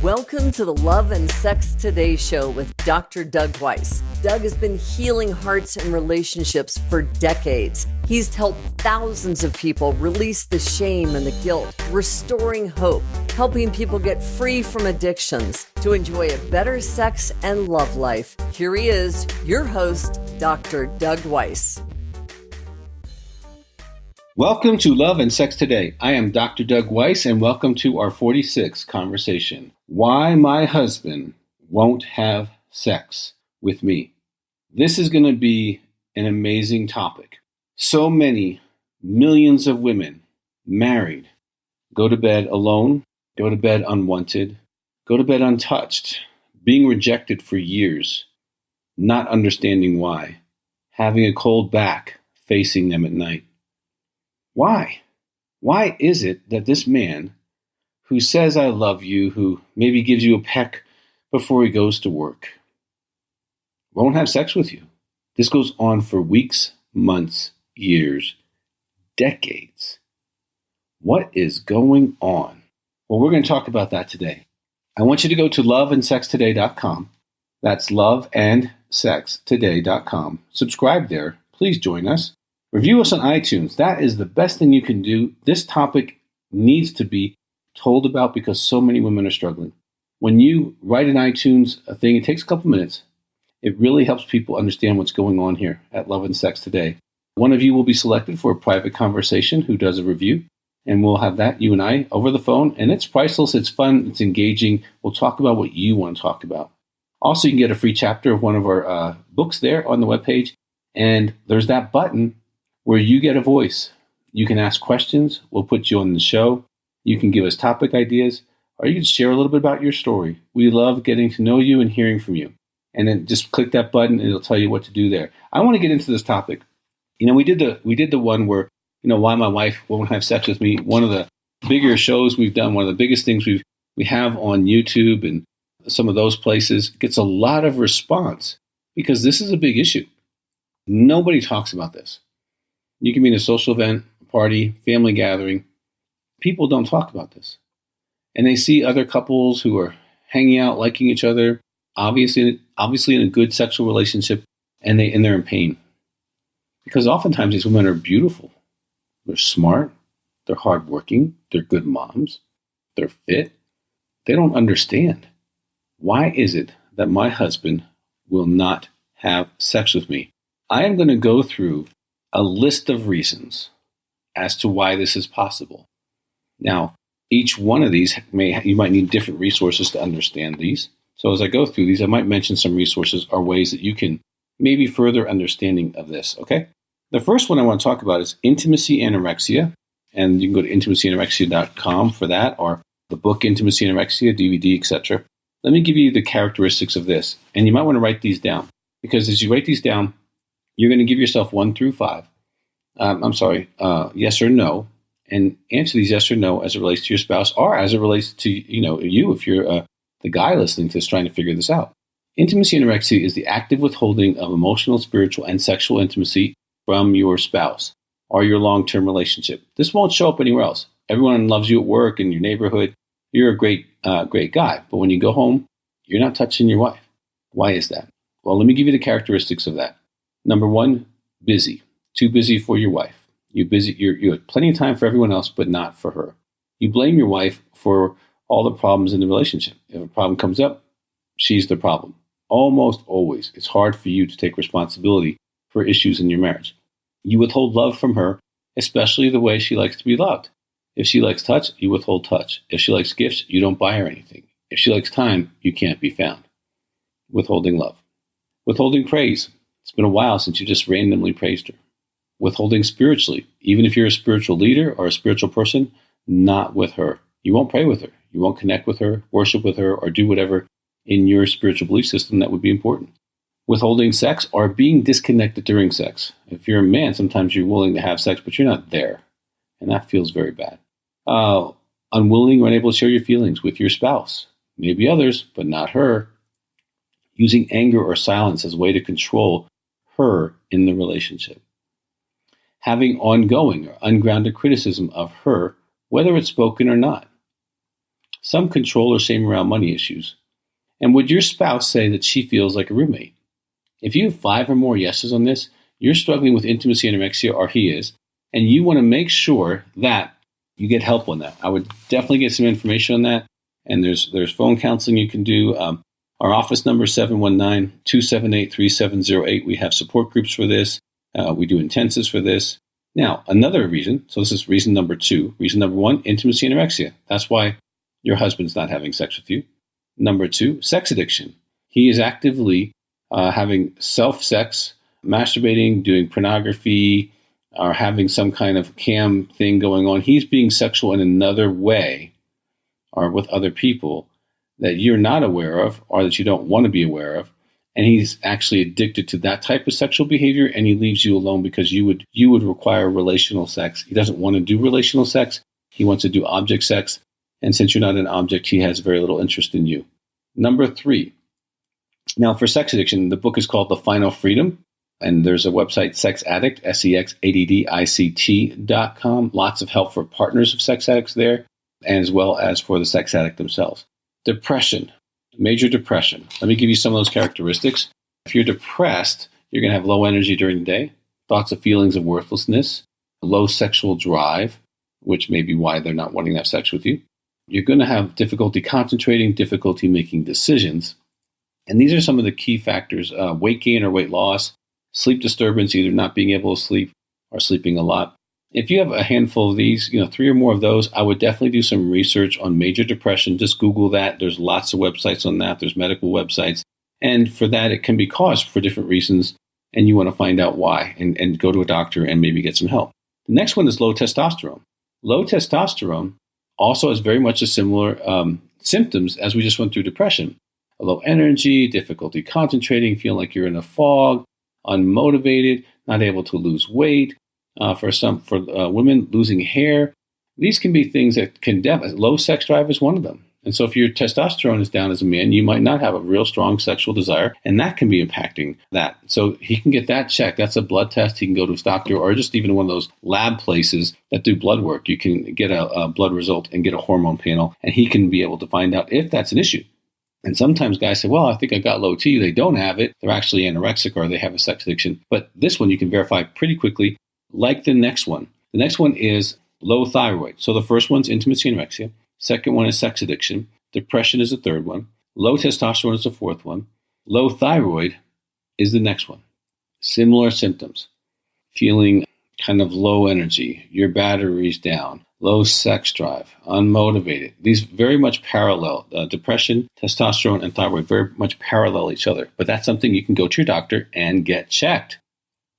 Welcome to the Love and Sex Today show with Dr. Doug Weiss. Doug has been healing hearts and relationships for decades. He's helped thousands of people release the shame and the guilt, restoring hope, helping people get free from addictions to enjoy a better sex and love life. Here he is, your host, Dr. Doug Weiss. Welcome to Love and Sex Today. I am Dr. Doug Weiss, and welcome to our 46th conversation. Why my husband won't have sex with me. This is going to be an amazing topic. So many millions of women married go to bed alone, go to bed unwanted, go to bed untouched, being rejected for years, not understanding why, having a cold back facing them at night. Why? Why is it that this man who says I love you, who maybe gives you a peck before he goes to work, won't have sex with you? This goes on for weeks, months, years, decades. What is going on? Well, we're going to talk about that today. I want you to go to loveandsextoday.com. That's loveandsextoday.com. Subscribe there. Please join us. Review us on iTunes. That is the best thing you can do. This topic needs to be told about because so many women are struggling. When you write an iTunes thing, it takes a couple minutes. It really helps people understand what's going on here at Love and Sex Today. One of you will be selected for a private conversation who does a review, and we'll have that, you and I, over the phone. And it's priceless. It's fun. It's engaging. We'll talk about what you want to talk about. Also, you can get a free chapter of one of our books there on the webpage. And there's that button where you get a voice. You can ask questions. We'll put you on the show. You can give us topic ideas, or you can share a little bit about your story. We love getting to know you and hearing from you. And then just click that button and it'll tell you what to do there. I want to get into this topic. You know, we did the one where, why my wife won't have sex with me. One of the bigger shows we've done, one of the biggest things we have on YouTube and some of those places, gets a lot of response because this is a big issue. Nobody talks about this. You can be in a social event, party, family gathering. People don't talk about this. And they see other couples who are hanging out, liking each other, obviously in a good sexual relationship, and they're in pain. Because oftentimes these women are beautiful. They're smart. They're hardworking. They're good moms. They're fit. They don't understand. Why is it that my husband will not have sex with me? I am going to go through a list of reasons as to why this is possible. Now, each one of these, you might need different resources to understand these. So as I go through these, I might mention some resources or ways that you can maybe further understanding of this, okay? The first one I want to talk about is intimacy anorexia, and you can go to intimacyanorexia.com for that, or the book Intimacy Anorexia, DVD, etc. Let me give you the characteristics of this, and you might want to write these down, because as you write these down, you're going to give yourself 1 through 5. Yes or no, and answer these yes or no as it relates to your spouse or as it relates to you if you're the guy listening to this trying to figure this out. Intimacy anorexia is the active withholding of emotional, spiritual, and sexual intimacy from your spouse or your long-term relationship. This won't show up anywhere else. Everyone loves you at work, in your neighborhood. You're a great guy, but when you go home, you're not touching your wife. Why is that? Well, let me give you the characteristics of that. Number 1, busy. Too busy for your wife. You have plenty of time for everyone else, but not for her. You blame your wife for all the problems in the relationship. If a problem comes up, she's the problem. Almost always. It's hard for you to take responsibility for issues in your marriage. You withhold love from her, especially the way she likes to be loved. If she likes touch, you withhold touch. If she likes gifts, you don't buy her anything. If she likes time, you can't be found. Withholding love. Withholding praise. It's been a while since you just randomly praised her. Withholding spiritually. Even if you're a spiritual leader or a spiritual person, not with her. You won't pray with her. You won't connect with her, worship with her, or do whatever in your spiritual belief system that would be important. Withholding sex or being disconnected during sex. If you're a man, sometimes you're willing to have sex, but you're not there. And that feels very bad. Unwilling or unable to share your feelings with your spouse. Maybe others, but not her. Using anger or silence as a way to control her in the relationship. Having ongoing or ungrounded criticism of her, whether it's spoken or not. some control or shame around money issues? And would your spouse say that she feels like a roommate? If you have 5 or more yeses on this, you're struggling with intimacy anorexia, or he is, and you want to make sure that you get help on that. I would definitely get some information on that. And there's phone counseling you can do. Our office number is 719-278-3708. We have support groups for this. We do intensives for this. Now, another reason, so this is reason number 2. Reason number 1, intimacy anorexia. That's why your husband's not having sex with you. Number 2, sex addiction. He is actively having self-sex, masturbating, doing pornography, or having some kind of cam thing going on. He's being sexual in another way or with other people that you're not aware of or that you don't want to be aware of. And he's actually addicted to that type of sexual behavior, and he leaves you alone because you would require relational sex. He doesn't want to do relational sex. He wants to do object sex. And since you're not an object, he has very little interest in you. Number 3. Now, for sex addiction, the book is called The Final Freedom. And there's a website, Sex Addict, SEXADDICT.com. Lots of help for partners of sex addicts there, and as well as for the sex addict themselves. Depression, major depression. Let me give you some of those characteristics. If you're depressed, you're going to have low energy during the day, thoughts of feelings of worthlessness, low sexual drive, which may be why they're not wanting to have sex with you. You're going to have difficulty concentrating, difficulty making decisions. And these are some of the key factors: weight gain or weight loss, sleep disturbance, either not being able to sleep or sleeping a lot. If you have a handful of these, 3 or more of those, I would definitely do some research on major depression. Just Google that. There's lots of websites on that. There's medical websites. And for that, it can be caused for different reasons. And you want to find out why and go to a doctor and maybe get some help. The next one is low testosterone. Low testosterone also has very much a similar symptoms as we just went through depression. Low energy, difficulty concentrating, feeling like you're in a fog, unmotivated, not able to lose weight. For women, losing hair. These can be things that can low sex drive is one of them. And so if your testosterone is down as a man, you might not have a real strong sexual desire, and that can be impacting that. So he can get that checked. That's a blood test. He can go to his doctor, or just even one of those lab places that do blood work. You can get a blood result and get a hormone panel, and he can be able to find out if that's an issue. And sometimes guys say, well, I think I got low T. They don't have it. They're actually anorexic, or they have a sex addiction. But this one you can verify pretty quickly, like the next one. The next one is low thyroid. So the first one's intimacy anorexia. Second one is sex addiction. Depression is the third one. Low testosterone is the fourth one. Low thyroid is the next one. Similar symptoms. Feeling kind of low energy, your battery's down, low sex drive, unmotivated. These very much parallel. Depression, testosterone, and thyroid very much parallel each other. But that's something you can go to your doctor and get checked.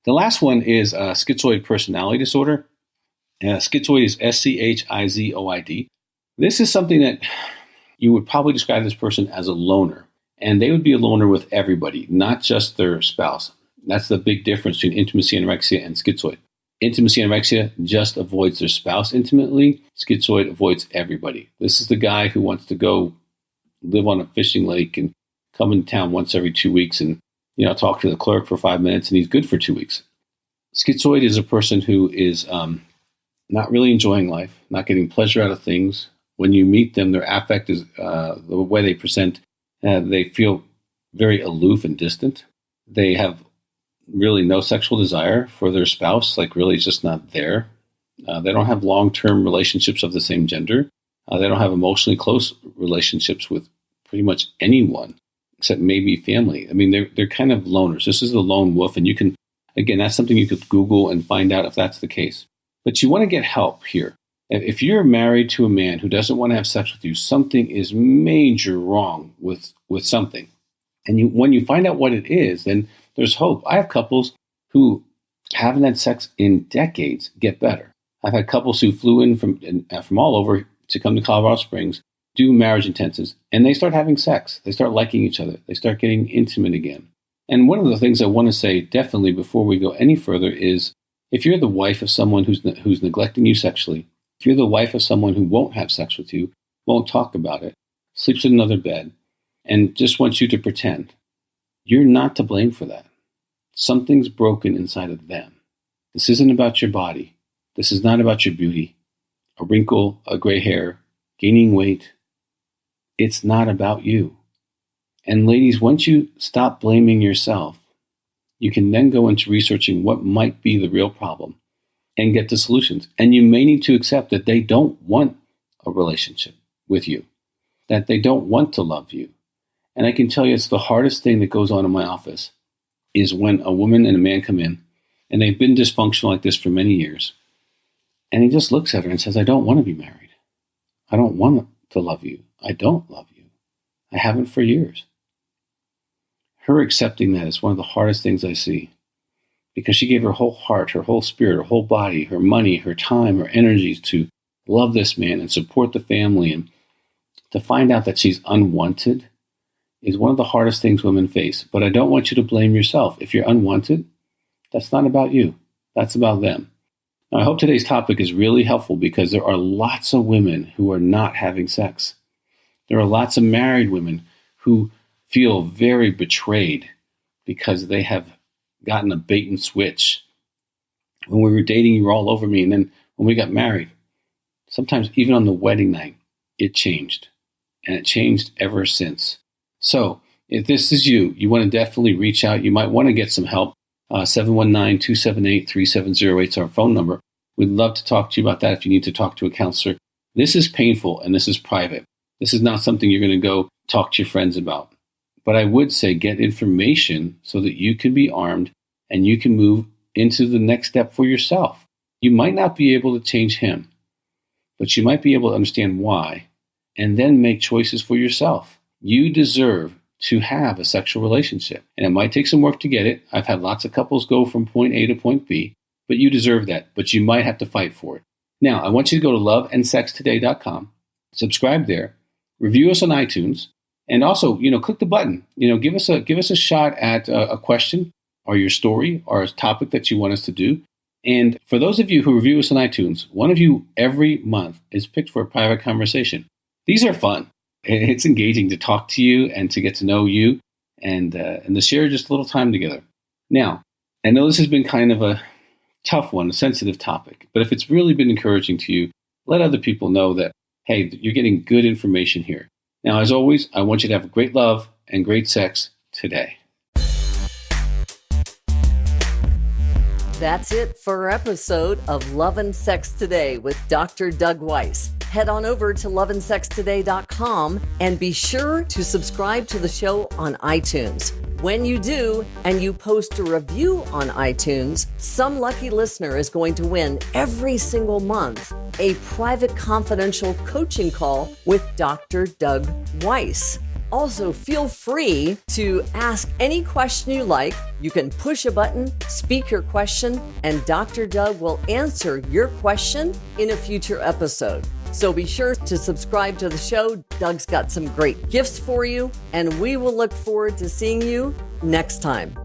The last one is schizoid personality disorder. Schizoid is SCHIZOID. This is something that you would probably describe this person as a loner. And they would be a loner with everybody, not just their spouse. That's the big difference between intimacy anorexia and schizoid. Intimacy anorexia just avoids their spouse intimately. Schizoid avoids everybody. This is the guy who wants to go live on a fishing lake and come into town once every 2 weeks and talk to the clerk for 5 minutes, and he's good for 2 weeks. Schizoid is a person who is not really enjoying life, not getting pleasure out of things. When you meet them, their affect is the way they present. They feel very aloof and distant. They have really no sexual desire for their spouse, like really it's just not there. They don't have long-term relationships of the same gender. They don't have emotionally close relationships with pretty much anyone, except maybe family. I mean, they're kind of loners. This is the lone wolf, and you can, again, that's something you could Google and find out if that's the case. But you want to get help here. If you're married to a man who doesn't want to have sex with you, something is major wrong with something. And when you find out what it is, then there's hope. I have couples who haven't had sex in decades get better. I've had couples who flew in from all over to come to Colorado Springs, do marriage intensives, and they start having sex. They start liking each other. They start getting intimate again. And one of the things I want to say definitely before we go any further is, if you're the wife of someone who's neglecting you sexually, if you're the wife of someone who won't have sex with you, won't talk about it, sleeps in another bed, and just wants you to pretend, you're not to blame for that. Something's broken inside of them. This isn't about your body. This is not about your beauty. A wrinkle, a gray hair, gaining weight, it's not about you. And ladies, once you stop blaming yourself, you can then go into researching what might be the real problem and get to solutions. And you may need to accept that they don't want a relationship with you, that they don't want to love you. And I can tell you it's the hardest thing that goes on in my office is when a woman and a man come in and they've been dysfunctional like this for many years. And he just looks at her and says, I don't want to be married. I don't want to love you. I don't love you. I haven't for years. Her accepting that is one of the hardest things I see, because she gave her whole heart, her whole spirit, her whole body, her money, her time, her energies to love this man and support the family. And to find out that she's unwanted is one of the hardest things women face. But I don't want you to blame yourself. If you're unwanted, that's not about you. That's about them. Now, I hope today's topic is really helpful, because there are lots of women who are not having sex. There are lots of married women who feel very betrayed because they have gotten a bait and switch. When we were dating, you were all over me. And then when we got married, sometimes even on the wedding night, it changed. And it changed ever since. So if this is you, you want to definitely reach out. You might want to get some help. 719-278-3708 is our phone number. We'd love to talk to you about that if you need to talk to a counselor. This is painful and this is private. This is not something you're going to go talk to your friends about. But I would say get information so that you can be armed and you can move into the next step for yourself. You might not be able to change him, but you might be able to understand why and then make choices for yourself. You deserve to have a sexual relationship, and it might take some work to get it. I've had lots of couples go from point A to point B, but you deserve that, but you might have to fight for it. Now, I want you to go to loveandsextoday.com, subscribe there, review us on iTunes, and also, click the button. Give us a shot at a question or your story or a topic that you want us to do. And for those of you who review us on iTunes, one of you every month is picked for a private conversation. These are fun. It's engaging to talk to you and to get to know you and to share just a little time together. Now, I know this has been kind of a tough one, a sensitive topic, but if it's really been encouraging to you, let other people know that, hey, you're getting good information here. Now, as always, I want you to have great love and great sex today. That's it for our episode of Love and Sex Today with Dr. Doug Weiss. Head on over to loveandsextoday.com and be sure to subscribe to the show on iTunes. When you do, and you post a review on iTunes, some lucky listener is going to win every single month a private confidential coaching call with Dr. Doug Weiss. Also, feel free to ask any question you like. You can push a button, speak your question, and Dr. Doug will answer your question in a future episode. So be sure to subscribe to the show. Doug's got some great gifts for you, and we will look forward to seeing you next time.